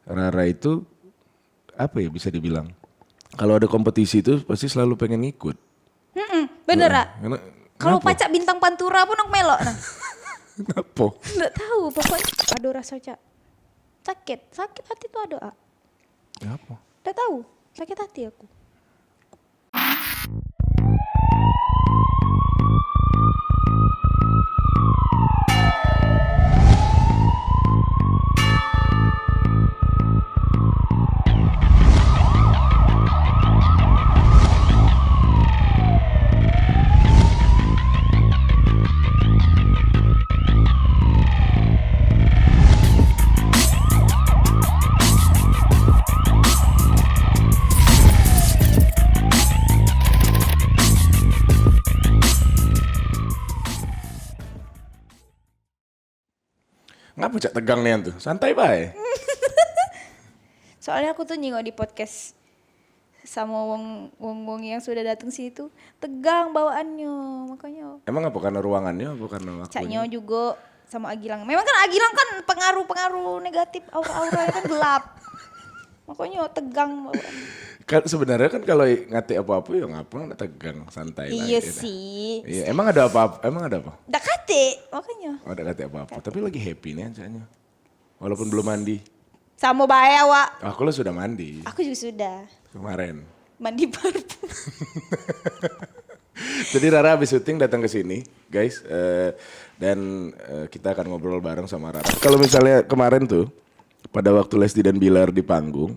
Rara itu apa ya bisa dibilang? Kalau ada kompetisi itu pasti selalu pengen ngikut. Bener ah. Karena Kalau kenapa? pacak bintang pantura pun aku melok nah. Kenapa? Nggak tahu pokoknya ada rasa sakit hati tuh ada ah. Kenapa? Nggak tahu sakit hati aku. Ngapa cak tegang nih tuh? Santai bae. Soalnya aku tuh nyingok di podcast sama wong yang sudah datang situ tegang bawaannya makanya Emang apa karena ruangannya apa karena caknya waktunya? juga sama Agilang. Memang kan Agilang kan pengaruh negatif aura-aura kan gelap. Makanya tegang bawaannya. Kan sebenarnya kan kalau ngati apa-apa ya ngapa nggak tegang, santai lah. Iya Ya dah. sih. Iya, emang ada apa? Emang ada apa? Dak kate makanya. Oh, ada ngati apa-apa. Tapi lagi happy nih ajaknya. Walaupun belum mandi. Sama bahaya Wak. Aku lo sudah mandi Aku juga sudah kemarin. mandi parfum. Jadi Rara habis syuting datang ke sini, guys. Dan kita akan ngobrol bareng sama Rara. Kalau misalnya kemarin tuh, pada waktu Lesti dan Bilar di panggung,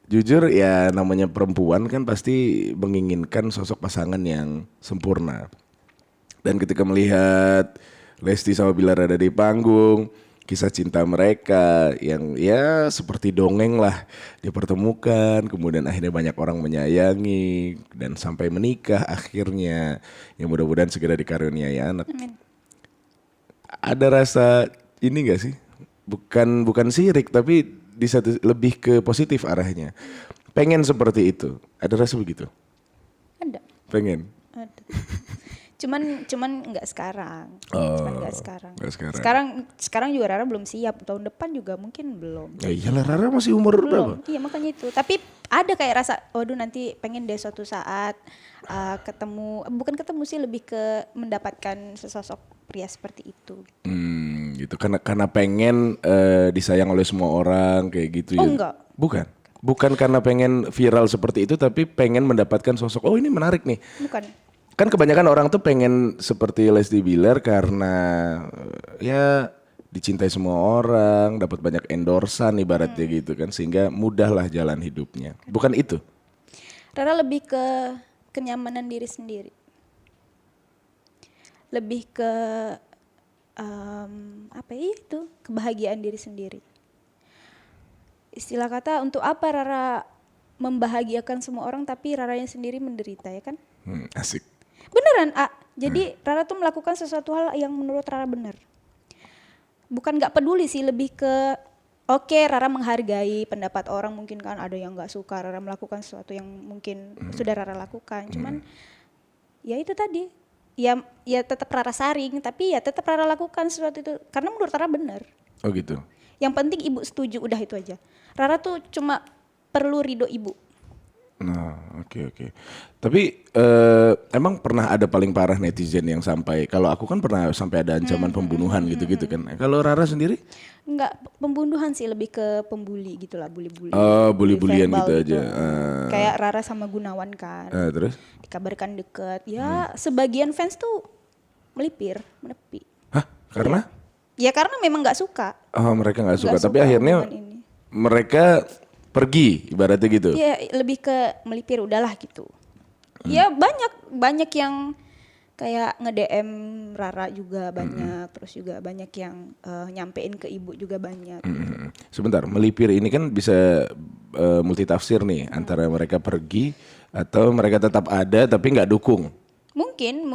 jujur ya namanya perempuan kan pasti menginginkan sosok pasangan yang sempurna. Dan ketika melihat Lesti sama Bilar ada di panggung, kisah cinta mereka yang ya seperti dongeng lah dipertemukan, kemudian akhirnya banyak orang menyayangi dan sampai menikah akhirnya, yang mudah-mudahan segera dikaruniai anak. Amin. Ada rasa ini gak sih? Bukan sirik tapi di satu lebih ke positif arahnya. Pengen seperti itu. Ada rasa begitu? Ada. Pengen. Ada. Cuman nggak sekarang. Oh, Cuman nggak sekarang. nggak sekarang. Sekarang juga Rara belum siap. Tahun depan juga mungkin belum. Ya iyalah, Rara masih umur berapa? Belum. Iya makanya itu. Tapi ada kayak rasa, waduh nanti pengen deh suatu saat ketemu. Bukan ketemu sih, lebih ke mendapatkan sesosok pria seperti itu. Gitu. Karena pengen disayang oleh semua orang kayak gitu Oh, ya. enggak. Bukan karena pengen viral seperti itu, tapi pengen mendapatkan sosok. Oh ini menarik nih. Bukan. Kan kebanyakan orang tuh pengen seperti Lesti Bilar karena ya dicintai semua orang, dapat banyak endorsan ibaratnya gitu kan, sehingga mudahlah jalan hidupnya. Bukan itu. Rara lebih ke kenyamanan diri sendiri. Lebih ke apa ya itu, kebahagiaan diri sendiri. Istilah kata, untuk apa Rara membahagiakan semua orang tapi Raranya sendiri menderita, ya kan? Asik. Beneran, jadi Rara tuh melakukan sesuatu hal yang menurut Rara benar. Bukan nggak peduli sih, lebih ke oke, Rara menghargai pendapat orang, mungkin kan ada yang nggak suka Rara melakukan sesuatu yang mungkin sudah Rara lakukan. Cuman ya itu tadi, ya tetap Rara saring, tapi ya tetap Rara lakukan sesuatu itu karena menurut Rara benar. Oh gitu. Yang penting ibu setuju, udah itu aja. Rara tuh cuma perlu ridho ibu. Nah, oke. Tapi emang pernah ada paling parah netizen yang sampai, kalau aku kan pernah sampai ada ancaman pembunuhan gitu-gitu kan. Kalau Rara sendiri? Enggak, pembunuhan sih, lebih ke pembuli gitulah, bully-bully. Oh, bully-bulian verbal gitu aja. Kayak Rara sama Gunawan kan. Terus? Dikabarkan deket. Ya, sebagian fans tuh melipir, menepi. Hah? Karena? Ya karena memang nggak suka. Oh, mereka nggak suka. Nggak Tapi suka akhirnya hubungan ini. mereka pergi, ibaratnya gitu. Ya lebih ke melipir, udahlah gitu. Ya banyak yang kayak nge-DM Rara juga banyak, terus juga banyak yang nyampein ke ibu juga banyak. Sebentar, melipir ini kan bisa multitafsir nih, antara mereka pergi atau mereka tetap ada tapi nggak dukung. Mungkin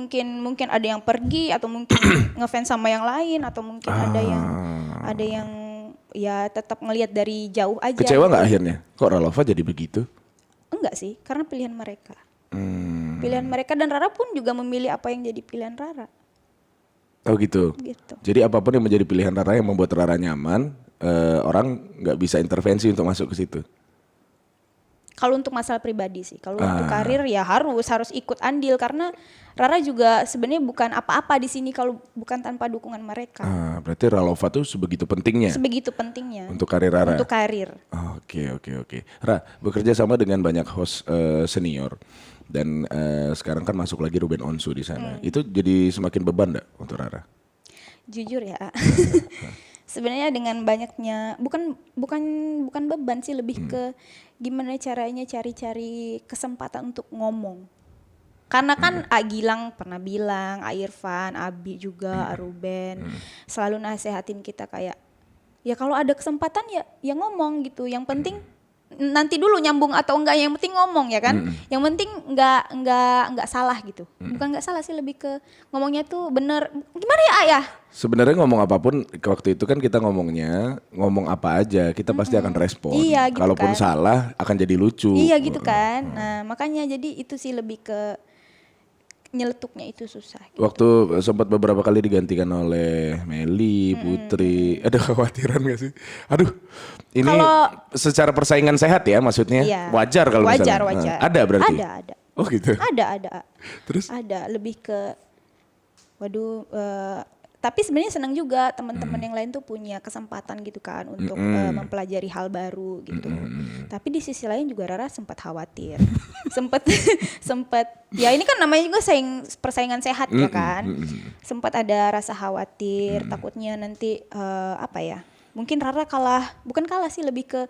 ada yang pergi, atau mungkin ngefans sama yang lain, atau mungkin ada yang ya tetap ngelihat dari jauh aja. Kecewa nggak akhirnya? Kok Ralova jadi begitu? Enggak sih, karena pilihan mereka. Pilihan mereka, dan Rara pun juga memilih apa yang jadi pilihan Rara. Oh gitu. Gitu. Jadi apapun yang menjadi pilihan Rara yang membuat Rara nyaman, orang nggak bisa intervensi untuk masuk ke situ. Kalau untuk masalah pribadi sih, kalau untuk karir ya harus ikut andil karena Rara juga sebenarnya bukan apa-apa di sini kalau bukan tanpa dukungan mereka. Berarti Ralova tuh sebegitu pentingnya Sebegitu pentingnya untuk karir Rara. untuk karir. Oke. Ra, bekerja sama dengan banyak host senior dan sekarang kan masuk lagi Ruben Onsu di sana. Itu jadi semakin beban nggak untuk Rara? Jujur ya. Sebenarnya dengan banyaknya bukan beban sih, lebih ke gimana caranya cari-cari kesempatan untuk ngomong. Karena kan Gilang pernah bilang, Irfan, Abi juga, Ruben selalu nasehatin kita kayak ya kalau ada kesempatan ya ngomong gitu. Yang penting nanti dulu nyambung atau enggak, yang penting ngomong ya kan. Yang penting enggak salah gitu. Bukan enggak salah sih, lebih ke ngomongnya tuh bener. Gimana ya Ayah? Sebenarnya ngomong apapun waktu itu kan kita ngomong apa aja kita pasti akan respon. Iya, gitu Kalaupun kan. salah akan jadi lucu. Iya gitu kan. Nah makanya jadi itu sih lebih ke nyeletuknya itu susah. Gitu. Waktu sempat beberapa kali digantikan oleh Meli, Putri, ada kekhawatiran gak sih? Aduh, ini Kalau- secara persaingan sehat ya maksudnya, Iya. wajar kalau misalnya. Wajar. Ada berarti? Ada. Oh gitu? Ada. Terus? Ada, lebih ke waduh, tapi sebenarnya senang juga teman-teman yang lain tuh punya kesempatan gitu kan untuk mempelajari hal baru gitu. Tapi di sisi lain juga Rara sempat khawatir. sempat ya ini kan namanya juga persaingan sehat ya kan. Sempat ada rasa khawatir, takutnya nanti apa ya? Mungkin Rara bukan kalah sih, lebih ke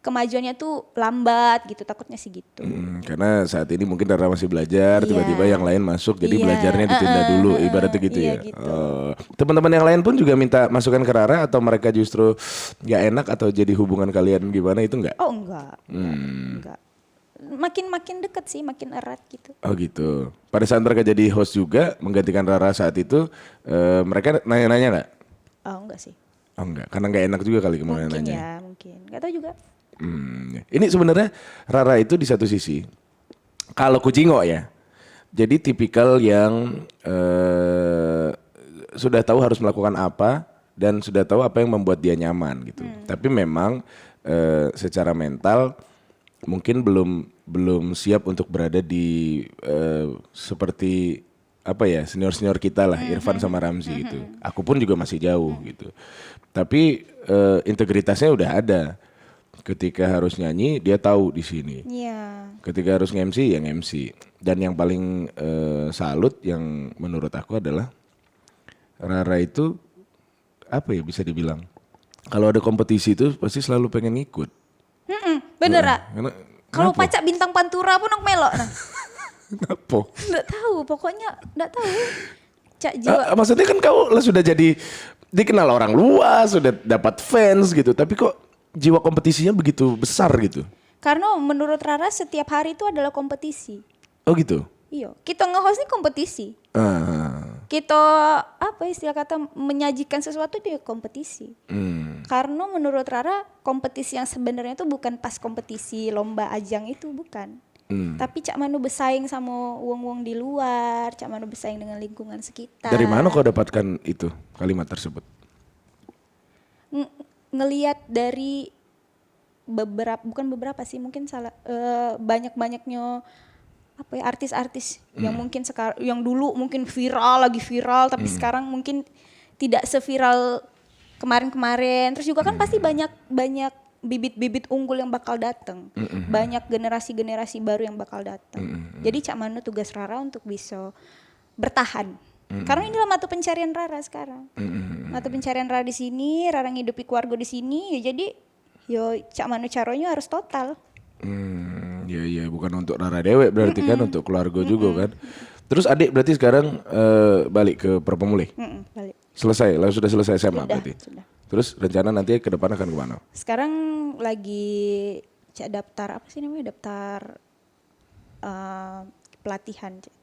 kemajuannya tuh lambat gitu, takutnya sih gitu. Karena saat ini mungkin Rara masih belajar, Iya. tiba-tiba yang lain masuk, jadi Iya, belajarnya ditunda dulu, ibaratnya gitu iya ya. gitu. Teman-teman yang lain pun juga minta masukan ke Rara atau mereka justru nggak enak atau jadi hubungan kalian gimana itu nggak? Oh enggak. Makin deket sih, makin erat gitu. Oh gitu. Pada saat mereka jadi host juga menggantikan Rara saat itu, mereka nanya-nanya nggak? Oh enggak sih. Oh enggak, karena nggak enak juga kali kemana Mungkin nanya. ya, mungkin. Gak tahu juga. Ini sebenarnya Rara itu di satu sisi, kalau Kucingo ya, jadi tipikal yang sudah tahu harus melakukan apa dan sudah tahu apa yang membuat dia nyaman gitu. Tapi memang secara mental mungkin belum siap untuk berada di seperti apa ya senior kita lah, Irfan sama Ramzi gitu. Aku pun juga masih jauh gitu. Tapi integritasnya udah ada. Ketika harus nyanyi dia tahu di sini. Iya. Ketika harus nge-MC ya nge-MC. Dan yang paling salut yang menurut aku adalah Rara itu apa ya bisa dibilang, kalau ada kompetisi itu pasti selalu pengen ngikut. Bener Ra. Karena- Kalau kenapa? pacak bintang Pantura pun aku melok nah. Kenapa? Nggak tahu, pokoknya nggak tahu. Cak jiwa. Maksudnya kan kau lah sudah jadi dikenal orang luas, sudah dapat fans gitu. Tapi kok jiwa kompetisinya begitu besar gitu? Karena menurut Rara setiap hari itu adalah kompetisi. Oh gitu? Iya, kita nge-host ini kompetisi. Kita apa istilah kata menyajikan sesuatu di kompetisi. Karena menurut Rara kompetisi yang sebenarnya itu bukan pas kompetisi lomba ajang itu, bukan. Tapi Cak Manu bersaing sama wong-wong di luar, Cak Manu bersaing dengan lingkungan sekitar. Dari mana kau dapatkan itu kalimat tersebut? Ngelihat dari bukan beberapa sih, mungkin banyak-banyaknya apa ya artis-artis yang mungkin sekarang, yang dulu mungkin lagi viral tapi sekarang mungkin tidak seviral kemarin-kemarin. Terus juga kan pasti banyak bibit-bibit unggul yang bakal datang. Banyak generasi-generasi baru yang bakal datang. Jadi Cak Manu tugas Rara untuk bisa bertahan. Karena inilah mata pencarian Rara sekarang. Mata pencarian Rara di sini, Rara ngidupi keluarga di sini, ya jadi yo Cak Manu caronya harus total. Iya bukan untuk Rara Dewe berarti kan untuk keluarga juga kan. Terus adik berarti sekarang balik ke Perpemulih. Balik. Sudah selesai SMA berarti. Sudah. Terus rencana nanti ke depan akan kemana? Sekarang lagi Cak daftar apa sih namanya? Daftar pelatihan. Cak.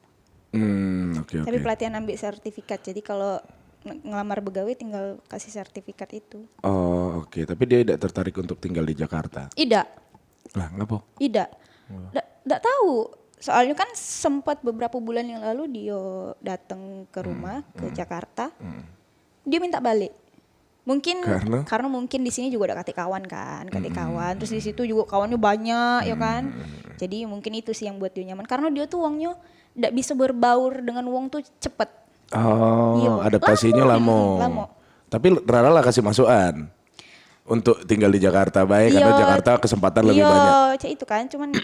Oke. Tapi pelatihan ambil sertifikat. Jadi kalau ngelamar pegawai tinggal kasih sertifikat itu. Oh oke. Tapi dia tidak tertarik untuk tinggal di Jakarta. Tidak. Lah ngapa? Tidak. Tidak tahu. Soalnya kan sempat beberapa bulan yang lalu dia datang ke rumah ke Jakarta. Dia minta balik. Mungkin Karena? karena mungkin di sini juga ada kawan kan, kawan. Terus di situ juga kawannya banyak ya kan. Jadi mungkin itu sih yang buat dia nyaman. Karena dia tuh uangnya tidak bisa berbaur dengan uang tuh cepet. Oh, Iya. adaptasinya lama. Lama. Tapi Rara lah kasih masukan untuk tinggal di Jakarta baik karena Jakarta kesempatan lebih banyak. Iya, cak itu kan. Cuman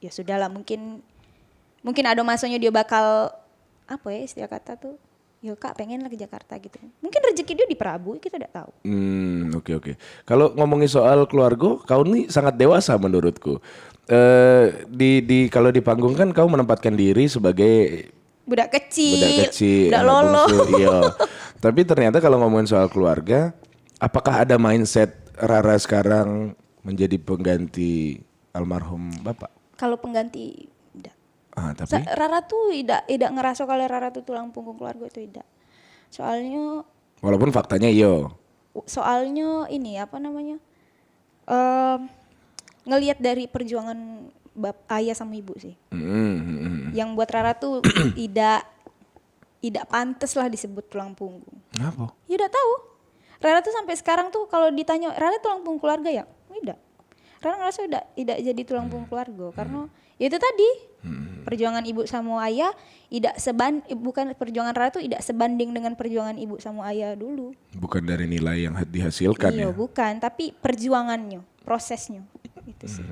ya sudahlah, mungkin ada masanya dia bakal apa ya istilah kata tuh. Yo kak pengen lah ke Jakarta gitu. Mungkin rezeki dia di Prabu, kita tidak tahu. Oke. Kalau ngomongin soal keluarga, kau nih sangat dewasa menurutku. Kalau di panggung kan kau menempatkan diri sebagai Budak kecil, budak anak lolo. bungsu, iya. Tapi ternyata kalau ngomongin soal keluarga, apakah ada mindset Rara sekarang menjadi pengganti almarhum bapak? Kalau pengganti tidak. Tapi Rara tuh tidak ngerasa kalau Rara tuh tulang punggung keluarga itu tidak. walaupun faktanya Soalnya ini apa namanya? Ngelihat dari perjuangan ayah sama ibu sih. Yang buat Rara tuh tidak pantas lah disebut tulang punggung. Kenapa? Ya udah tahu. Rara tuh sampai sekarang tuh kalau ditanya Rara tulang punggung keluarga ya? Tidak. Rara ngerasa tidak jadi tulang punggung keluarga karena ya itu tadi perjuangan ibu sama ayah bukan perjuangan Rara tuh tidak sebanding dengan perjuangan ibu sama ayah dulu. Bukan dari nilai yang dihasilkan ya? Iya bukan, tapi perjuangannya, prosesnya itu sih.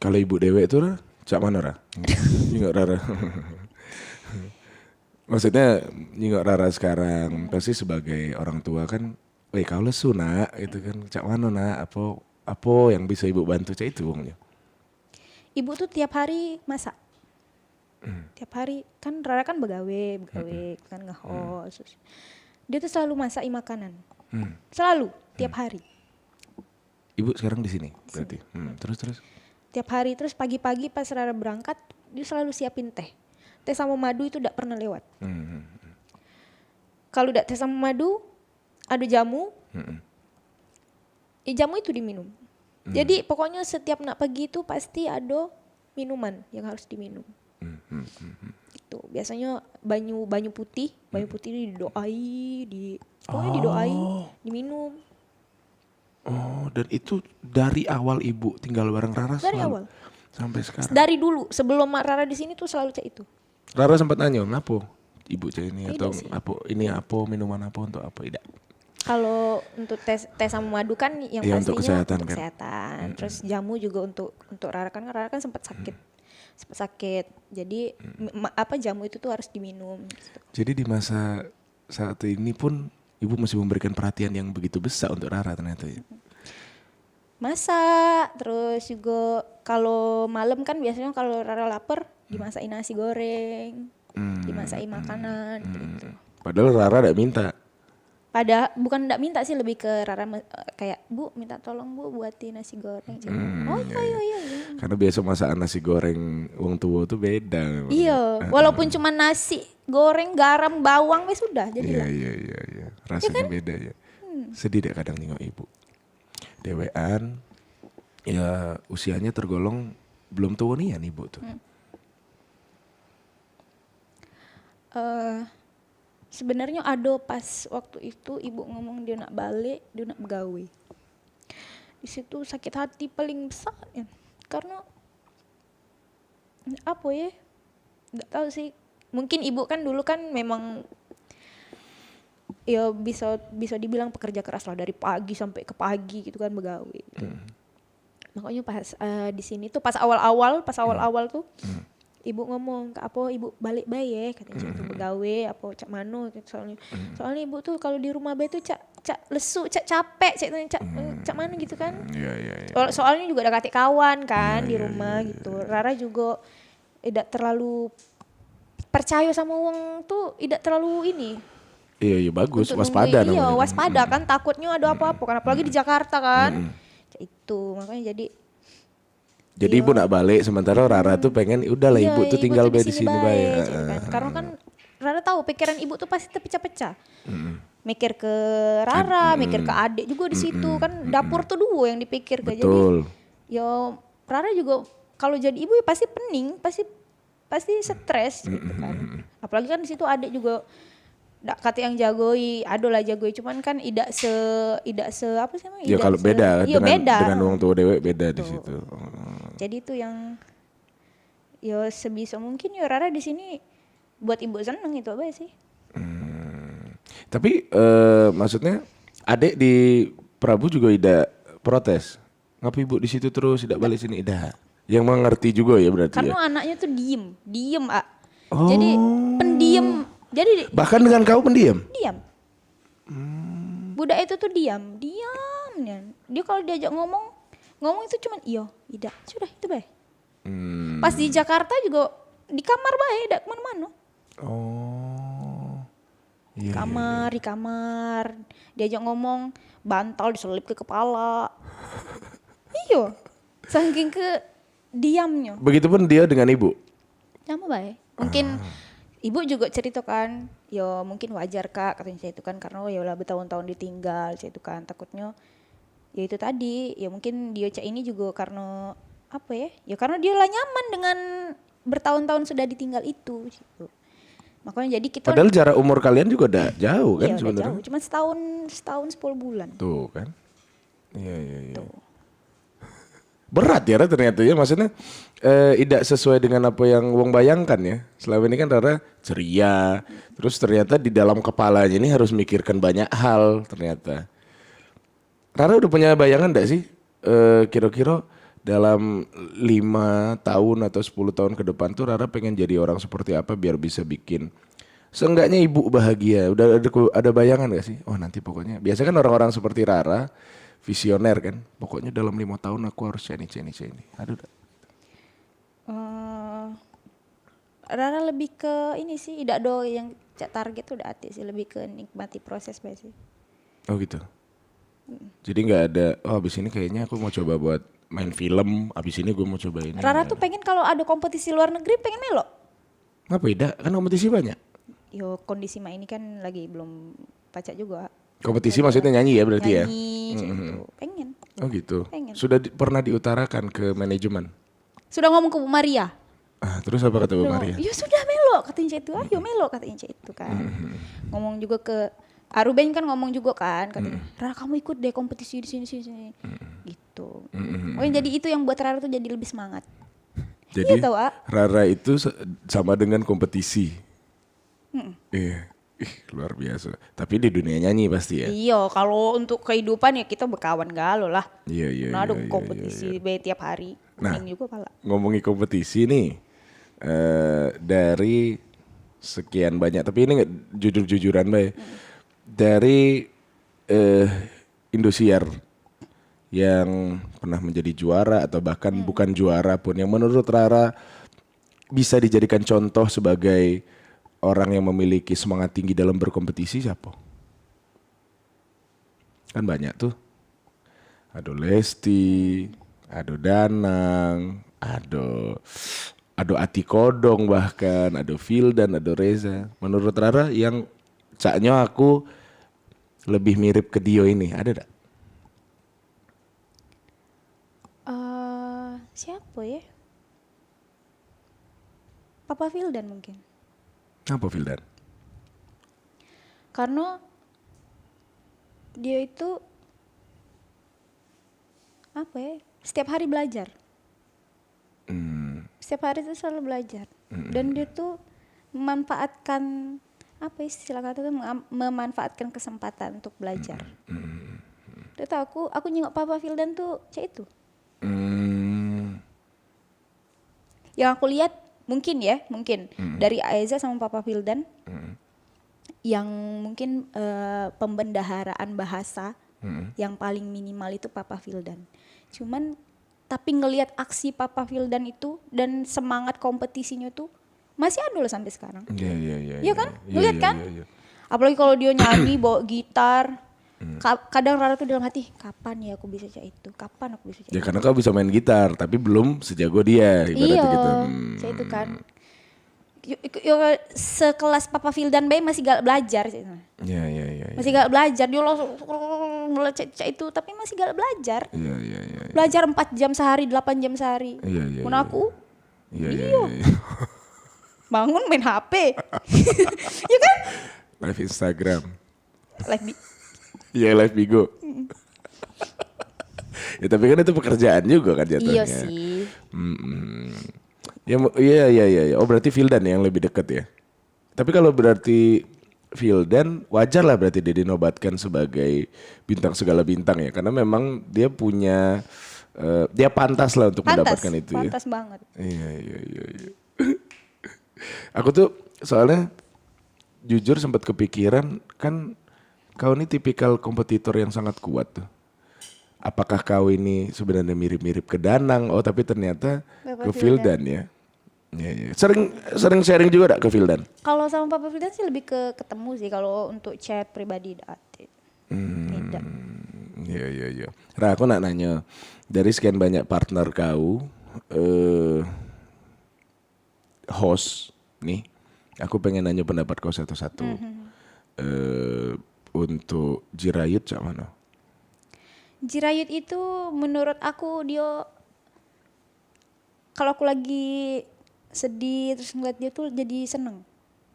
Kalau ibu Dewe itu cak mana Ra? Nyingok Rara. Maksudnya nyingok Rara sekarang pasti sebagai orang tua kan, kau lesu nak, itu kan cak mana nak? Apa yang bisa ibu bantu cak itu wongnya? Ibu tuh tiap hari masak. Tiap hari kan Rara kan begawe kan ngehos. Dia tuh selalu masakin makanan. Selalu tiap hari. Ibu sekarang di sini berarti. Terus. Tiap hari terus pagi-pagi pas Rara berangkat dia selalu siapin teh. Teh sama madu itu tidak pernah lewat. Kalau udah teh sama madu ada jamu. Jamu itu diminum. Jadi pokoknya setiap nak pagi itu pasti ada minuman yang harus diminum. Itu biasanya banyu putih pokoknya didoai, diminum. Oh, dan itu dari awal ibu tinggal bareng Rara Dari selalu? awal. Sampai sekarang? Dari dulu sebelum Rara di sini tuh selalu cak itu. Rara sempat nanya, kenapa ibu cak ini? Tidak Atau sih. apa minuman apa untuk apa? Tidak. Kalau untuk teh sama madu kan yang Iya, pastinya untuk kesehatan kan. Terus jamu juga untuk Rara kan sempat sakit. Jadi jamu itu tuh harus diminum gitu. Jadi di masa saat ini pun ibu masih memberikan perhatian yang begitu besar untuk Rara ternyata ya. Masak, terus juga kalau malam kan biasanya kalau Rara lapar dimasakin nasi goreng, dimasakin makanan gitu. Padahal Rara tidak minta. Bukan enggak minta sih, lebih ke Rara kayak, "Bu, minta tolong Bu buatin nasi goreng." Iya. Karena biasa masakan nasi goreng wong tua tuh beda. memang. Iya, walaupun cuma nasi goreng, garam, bawang wes sudah jadilah. Iya. Rasanya beda ya. Sedih deh kadang nengok ibu. Dewean, ya usianya tergolong belum tua nih ya ibu tuh. Sebenarnya ada pas waktu itu ibu ngomong dia nak balik, dia nak begawe. Di situ sakit hati paling besar ya. Karena apa ya? Enggak tahu sih. Mungkin ibu kan dulu kan memang ya bisa dibilang pekerja keras lah, dari pagi sampai ke pagi gitu kan begawe gitu. Makanya pas di sini tuh pas awal-awal tuh ibu ngomong, "Apa ibu balik bae ya?" katanya itu begawe apa cak mano soalnya ibu tuh kalau di rumah bae tuh cak lesu, cak capek, cak mana gitu kan. Iya. Soalnya juga ada katik kawan kan di rumah gitu. Rara juga tidak terlalu percaya sama uang tuh, tidak terlalu ini. Iya bagus, Untuk waspada nungguin, iya namanya. waspada kan, takutnya ada apa-apa kan, apalagi di Jakarta kan. Itu makanya Jadi ibu nak balik sementara Rara tuh pengen udahlah iya, ibu tuh tinggal tuh di sini bae. gitu kan. Karena kan Rara tahu pikiran ibu tuh pasti terpecah-pecah. Mikir ke Rara, mikir ke adik juga di situ kan, dapur tuh dua yang dipikir kan. Jadi Betul. ya Rara juga kalau jadi ibu ya pasti pening, pasti stres gitu kan. Apalagi kan di situ adik juga Dak kata yang jagoi, adolah jagoi, cuman kan tidak se apa sih namanya? Ya kalau beda Iya beda. dengan wong tua dewe beda di situ. Jadi itu yang yo sebisa mungkin yo Rara di sini buat ibu seneng itu apa sih? Tapi maksudnya adek di Prabu juga tidak protes. Ngapa ibu di situ terus tidak balik sini? Tidak. Yang mengerti juga ya berarti Karena ya. anaknya tuh diem ah. Jadi pendiam. Jadi Bahkan dengan kau pendiam. diam. Budak itu tuh diam. Dia kalau diajak ngomong itu cuman iyo, tidak. Sudah itu baik. Pas di Jakarta juga di kamar baik, tidak kemana-mana. Oh. Iya. Di kamar. Diajak ngomong, bantal diselip ke kepala. Iyo. Saking ke diamnya. Begitupun dia dengan ibu. Sama baik. Mungkin ibu juga cerita kan, ya mungkin wajar kak katanya saya itu kan karena ya udah bertahun-tahun ditinggal saya itu kan takutnya ya itu tadi ya mungkin dia cak ini juga karena apa ya karena dia lah nyaman dengan bertahun-tahun sudah ditinggal itu gitu. Makanya jadi kita Padahal jarak umur kalian juga udah jauh kan iya, udah sebenarnya. jauh, cuma setahun 10 bulan. Tuh kan. Iya. Tuh. Berat ya Ra, ternyata ya maksudnya tidak sesuai dengan apa yang Wong bayangkan ya. Selama ini kan Rara ceria, terus ternyata di dalam kepalanya ini harus mikirkan banyak hal ternyata. Rara udah punya bayangan enggak sih kira-kira dalam 5 tahun atau 10 tahun ke depan tuh Rara pengen jadi orang seperti apa biar bisa bikin seenggaknya ibu bahagia. Udah ada bayangan gak sih? Oh nanti pokoknya biasanya kan orang-orang seperti Rara visioner kan, pokoknya dalam 5 tahun aku harus ini. Aduh. Rara lebih ke ini sih, tidak do yang target udah hati sih, lebih ke nikmati proses sih. Oh gitu. Jadi nggak ada. Oh abis ini kayaknya aku mau coba buat main film. Abis ini gue mau coba ini. Rara tuh pengen kalau ada kompetisi luar negeri pengen melo. Ngapa tidak? Kan kompetisi banyak. Yo kondisi mah ini kan lagi belum pacak juga. Kompetisi maksudnya nyanyi ya berarti ya? Nyanyi, gitu. Pengen. Oh gitu. Pengen. Sudah pernah diutarakan ke manajemen? Sudah ngomong ke Bu Maria. Terus apa kata Bu Udah Maria? ngomong, ya sudah melo katanya itu. Ayo melo katanya itu kan. Ngomong juga ke Aruben kan ngomong juga kan katanya. Rara kamu ikut deh kompetisi di sini. Gitu. Oh jadi itu yang buat Rara tuh jadi lebih semangat. Jadi Iya tahu, A. Rara itu sama dengan kompetisi. Iya. Luar biasa. Tapi di dunia nyanyi pasti ya? Iya, kalau untuk kehidupan ya kita berkawan galau lah. Iya. Nah, ada kompetisi tiap hari. Nah, Kuning juga pala. ngomongin kompetisi nih, dari sekian banyak, tapi ini nggak jujur-jujuran Bay, dari Indosiar yang pernah menjadi juara atau bahkan bukan juara pun, yang menurut Rara bisa dijadikan contoh sebagai orang yang memiliki semangat tinggi dalam berkompetisi siapa? Kan banyak tuh. Ada Lesti, ada Danang, ada Ati Kodong bahkan, ada Vildan, ada Reza. Menurut Rara yang caknya aku lebih mirip ke Dio ini, ada tak? Siapa ya? Papa Vildan mungkin. Apa Vildan? Karena dia itu apa ya? Setiap hari belajar. Setiap hari itu selalu belajar. Dan dia tuh memanfaatkan apa istilah kata tuh memanfaatkan kesempatan untuk belajar. Dia tahu aku nyengok Papa Vildan tuh cak itu. Yang aku lihat mungkin dari Aiza sama Papa Vildan yang mungkin pembendaharaan bahasa yang paling minimal itu Papa Vildan. Cuman tapi ngelihat aksi Papa Vildan itu dan semangat kompetisinya tuh masih ada loh sampai sekarang. Iya. Iya kan? Ngelihat kan? Iya. Apalagi kalau dia nyanyi bawa gitar. Kadang Rara tuh dalam hati, kapan ya aku bisa cak itu? Kapan aku bisa cak Ya itu? karena kau bisa main gitar, tapi belum sejago dia, ibaratnya Iya, gitu. saya itu kan. Sekelas Papa Vildan Bay masih gak belajar. Iya. Masih gak belajar, dia langsung belajar itu, tapi masih gak belajar. Iya. Belajar 4 jam sehari, 8 jam sehari. Iya. Mun aku, Iya. bangun main HP. Ya kan? Live Instagram. Live bi- Iya live Bigo. Ya tapi kan itu pekerjaan juga kan jatuhnya. Iya sih. Ya, iya. Oh berarti Vildan yang lebih dekat ya. Tapi kalau berarti Vildan wajar lah berarti dia dinobatkan sebagai bintang segala bintang ya. Karena memang dia punya, dia pantas lah untuk Pantas, mendapatkan itu ya. pantas banget. Iya. Aku tuh soalnya jujur sempat kepikiran kan kau ini tipikal kompetitor yang sangat kuat tuh. Apakah kau ini sebenarnya mirip-mirip ke Danang? Oh tapi ternyata Bapak ke Vildan ya. Iya. Sering sharing juga gak ke Vildan? Kalau sama Papa Firdan sih lebih ke ketemu sih. Kalau untuk chat pribadi tidak. Iya. Ra aku nak nanya dari sekian banyak partner kau, host nih, aku pengen nanya pendapat kau satu-satu. Untuk Jirayut cak mana? Jirayut itu menurut aku dia, kalau aku lagi sedih terus ngeliat dia tuh jadi seneng.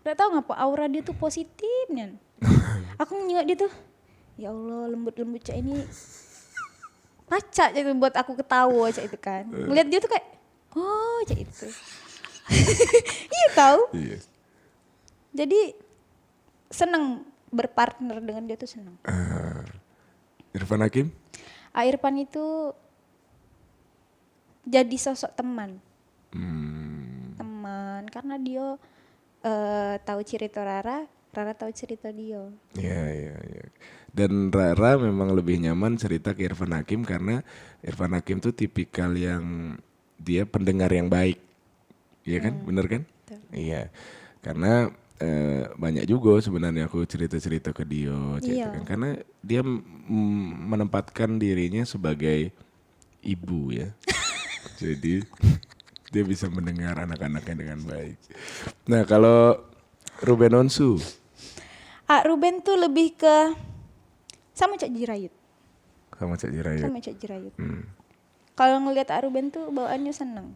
Gak tau ngapa aura dia tuh positif Nian. Aku nengok dia tuh, ya Allah lembut-lembut cak ini. Pacak itu buat aku ketawa cak itu kan. Ngeliat dia tuh kayak, oh cak itu. Iya tahu. Iya. Jadi seneng berpartner dengan dia tuh seneng. Irfan Hakim? Irfan itu jadi sosok teman. Teman karena dia tahu cerita Rara tahu cerita dia. Iya. Dan Rara memang lebih nyaman cerita ke Irfan Hakim karena Irfan Hakim tuh tipikal yang dia pendengar yang baik. Iya kan? Bener kan? Betul. Iya. Karena banyak juga sebenarnya aku cerita-cerita ke dia gitu Iya. kan. Karena dia menempatkan dirinya sebagai ibu ya. Jadi dia bisa mendengar anak-anaknya dengan baik. Nah, kalau Ruben Onsu, Ruben tuh lebih ke sama Cak Jirayut. sama Cak Jirayut. Sama Cak Jirayut. Kalau ngelihat Ruben tuh bawaannya seneng.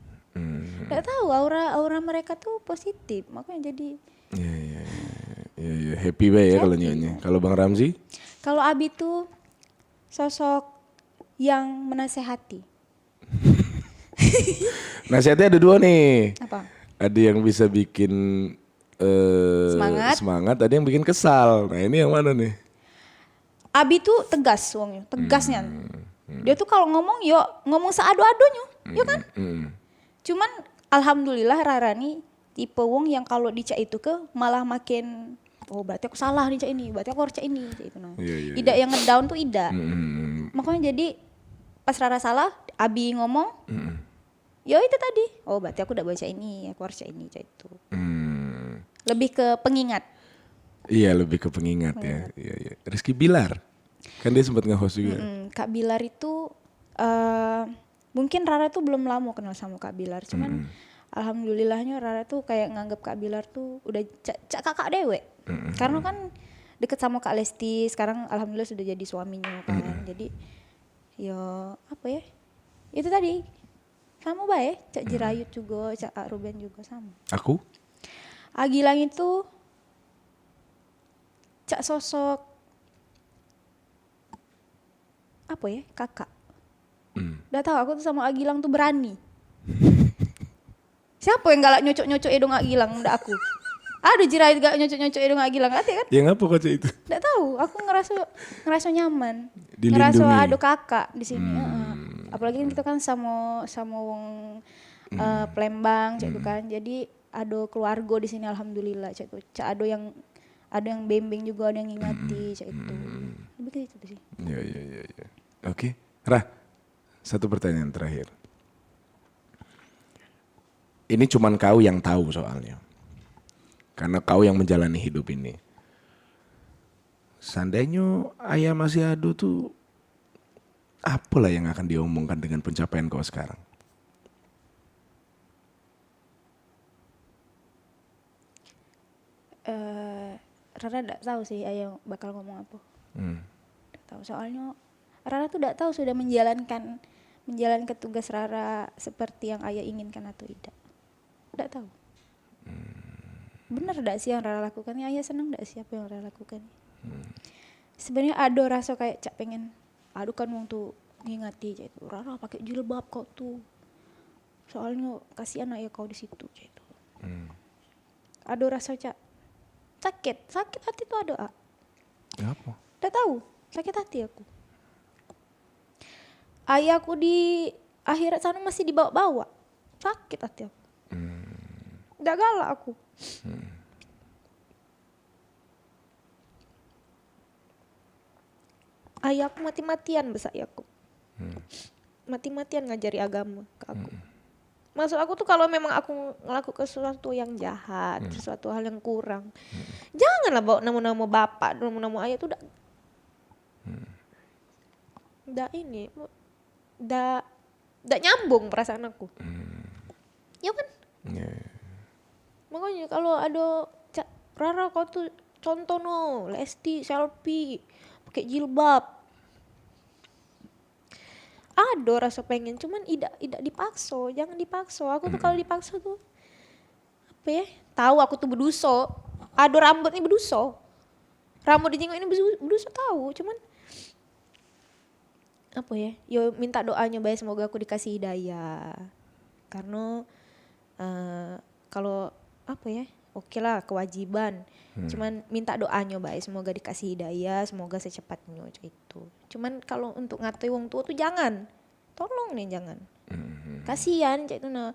Gak tahu aura mereka tuh positif, makanya jadi. Iya, happy way ya kalau nyonya. Kalau Bang Ramzi? Kalau Abi tuh sosok yang menasehati. Nasihatnya ada dua nih. Apa? Ada yang bisa bikin semangat, ada yang bikin kesal. Nah ini yang mana nih? Abi tuh tegas wongnya, tegasnya. Dia tuh kalau ngomong ngomong seado-adonya, ya kan? Cuman alhamdulillah Rara nih tipe wong yang kalau dicak itu ke malah makin, oh berarti aku salah nih cak ini, berarti aku harus cak ini, cak itu nah. Iya. Tidak yang ngedown tuh tidak. Makanya jadi pas Rara salah, Abi ngomong, ya itu tadi, oh berarti aku udah baca ini, aku harus cak ini, cak itu. Lebih ke pengingat. Iya lebih ke pengingat ya. Iya. Rizky Bilar, kan dia sempat nge-host juga. Kak Bilar itu mungkin Rara tuh belum lama kenal sama Kak Bilar, cuman alhamdulillahnya Rara tuh kayak nganggap Kak Bilar tuh udah cak kakak dewe. Karena kan deket sama Kak Lesti, sekarang alhamdulillah sudah jadi suaminya kan. Jadi ya apa ya? Itu tadi sama bae, Cak Jirayut juga, Cak Ruben juga sama. Aku? Agilang itu Cak sosok apa ya? Kakak. Udah tahu aku tuh sama Agilang tuh berani. Siapa yang galak nyocok-nyocok edong Agilang? Udah aku. Aduh Jirayut gak nyocok-nyocok edong Agilang, ati kan? Ya ngapa kok itu? Udah tahu, aku ngerasa nyaman. Dilindungi. Ngerasa ada kakak di sini. Apalagi kan kita kan sama wong Palembang, cak itu kan. Jadi ada keluarga di sini alhamdulillah, cak itu. Cak ada yang bimbing juga, ada yang ngingati, cak itu. Lebih ke itu sih. Iya. Oke. Rah, satu pertanyaan terakhir. Ini cuman kau yang tahu soalnya. Karena kau yang menjalani hidup ini. Seandainya ayah masih ada tuh, apalah yang akan diomongkan dengan pencapaian kau sekarang? Rara tidak tahu sih ayah bakal ngomong apa. Tidak tahu soalnya Rara tuh tidak tahu sudah menjalankan tugas Rara seperti yang ayah inginkan atau tidak. Tidak tahu. bener gak sih yang Rara lakukan? Ayah seneng gak sih apa yang Rara lakukan? Sebenarnya ada rasa kayak cak pengen, aduh kan wong tuh ngingati cak itu, Rara pakai jilbab kau tuh, soalnya kasihan ayah kau di situ cak itu. Ada rasa cak sakit hati tuh ada. Apa? Udah tahu sakit hati aku. Ayahku di akhirat sana masih dibawa-bawa, sakit hati aku. Udah galak aku. Ayahku mati-matian besar ayahku. Mati-matian ngajari agama ke aku. Maksud aku tuh kalau memang aku ngelakukan sesuatu yang jahat, sesuatu hal yang kurang, janganlah bawa nama-nama bapak, nama-nama ayah tuh udah ini, udah nyambung perasaan aku. Ya kan? Makanya kalau ada Rara kau tuh contoh no, Lesti selfie pakai jilbab. Ada rasa pengen, cuman tidak dipaksa, jangan dipaksa. Aku tuh kalau dipaksa tuh apa ya? Tahu aku tuh berdosa. Ada rambut ini berdosa. Rambut di jenggot ini berdosa tahu, cuman apa ya? Yo minta doanya baik semoga aku dikasih hidayah. Karena kalau apa ya? Oke lah kewajiban. Cuman minta doanya baik semoga dikasih hidayah, semoga secepatnya itu. Cuman kalau untuk ngatai wong tua tuh jangan. Tolong nih jangan. Kasihan cak itu nah.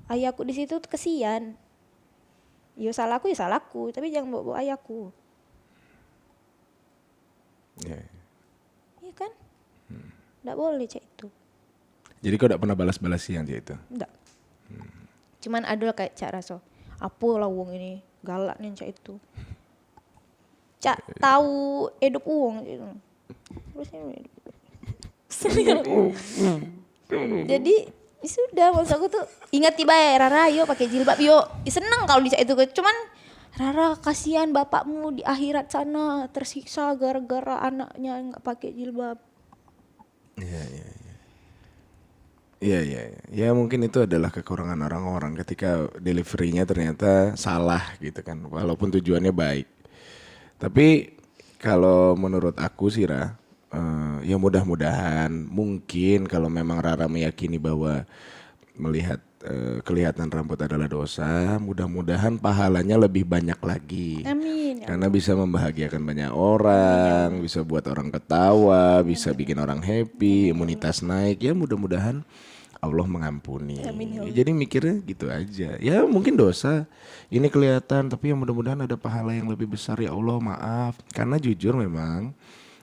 Ayahku di situ tuh kasihan. Ya salahku, tapi jangan bawa ayahku. Iya kan? Nggak boleh cak itu. Jadi kau tidak pernah balas-balas yang dia itu? Nggak. Cuman ada kayak cak raso. Apa lah wong ini galak nih cak itu. Cak tahu hidup uang gitu. Terus ini jadi ya sudah maksud aku tuh ingat tiba ya Rara yuk pakai jilbab yuk. Seneng kalau di cak itu cuman Rara kasihan bapakmu di akhirat sana tersiksa gara-gara anaknya nggak pakai jilbab. Iya. Ya mungkin itu adalah kekurangan orang-orang ketika deliverynya ternyata salah gitu kan. Walaupun tujuannya baik. Tapi kalau menurut aku sih ya mudah-mudahan mungkin kalau memang Rara meyakini bahwa melihat kelihatan rambut adalah dosa, mudah-mudahan pahalanya lebih banyak lagi. Amin. Karena bisa membahagiakan banyak orang, bisa buat orang ketawa, bisa bikin orang happy, imunitas naik. Ya mudah-mudahan Allah mengampuni. Jadi mikirnya gitu aja. Ya mungkin dosa ini kelihatan, tapi ya mudah-mudahan ada pahala yang lebih besar ya Allah maaf. Karena jujur memang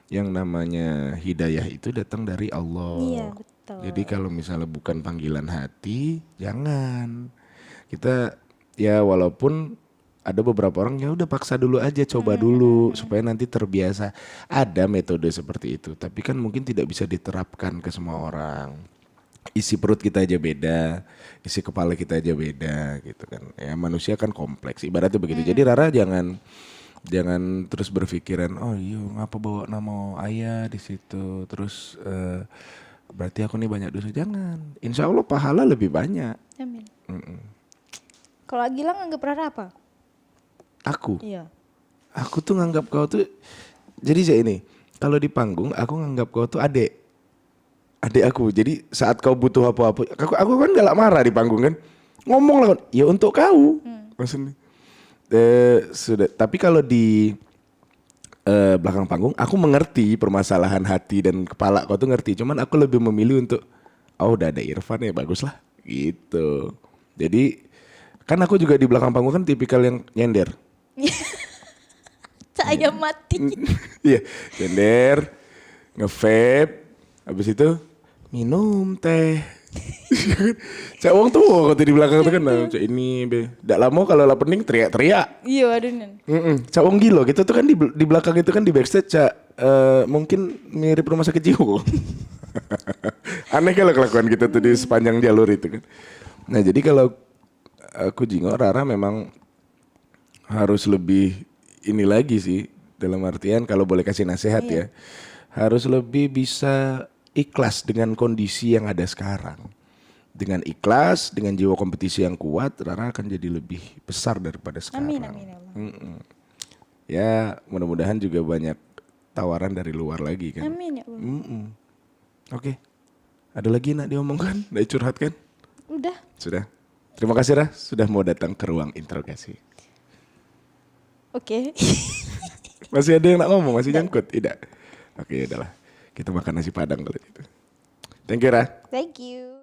yang namanya hidayah itu datang dari Allah. Iya betul. Jadi kalau misalnya bukan panggilan hati, jangan. Kita ya walaupun ada beberapa orang ya udah paksa dulu aja, coba dulu supaya nanti terbiasa. Ada metode seperti itu, tapi kan mungkin tidak bisa diterapkan ke semua orang. Isi perut kita aja beda, isi kepala kita aja beda gitu kan. Ya manusia kan kompleks, ibaratnya begitu. Jadi Rara jangan terus berpikiran, oh iya ngapa bawa nama ayah di situ, terus berarti aku nih banyak dosa. Jangan, insya Allah pahala lebih banyak. Amin. Kalau Gilang anggap Rara apa? Aku Iya. Aku tuh nganggap kau tuh, jadi saya ini, kalau di panggung aku nganggap kau tuh adik aku. Jadi saat kau butuh apa-apa, aku kan galak marah di panggung kan, ngomong lah, ya untuk kau, maksudnya. Sudah. Tapi kalau di belakang panggung, aku mengerti permasalahan hati dan kepala kau tuh ngerti. Cuman aku lebih memilih untuk, oh udah ada Irfan ya bagus lah, gitu. Jadi kan aku juga di belakang panggung kan tipikal yang nyender. Saya mati. Iya, nyender, nge-vape, habis itu minum teh. Cak wong tuh waktu di belakang tuh kan, cak ini be. Nggak lama kalau lah pening teriak-teriak. Iya adunan. Cak wong gila gitu tuh kan di belakang itu kan di backstage cak mungkin mirip rumah sakit jiwa. Aneh kalau kelakuan kita tuh di sepanjang jalur itu kan. Nah jadi kalau aku jingok Rara memang harus lebih ini lagi sih, dalam artian kalau boleh kasih nasihat ya, harus lebih bisa ikhlas dengan kondisi yang ada sekarang. dengan ikhlas, dengan jiwa kompetisi yang kuat, Rara akan jadi lebih besar daripada sekarang. Amin, amin ya Allah. Ya, mudah-mudahan juga banyak tawaran dari luar lagi kan. Amin ya Allah. Oke. Ada lagi nak diomongkan? Nak curhatkan? Udah. Sudah. Terima kasih Rah sudah mau datang ke ruang interogasi. Oke. Masih ada yang nak ngomong? Masih nyangkut? Tidak. Oke, udahlah. Kita makan nasi padang kalau gitu. Thank you Rah. Thank you.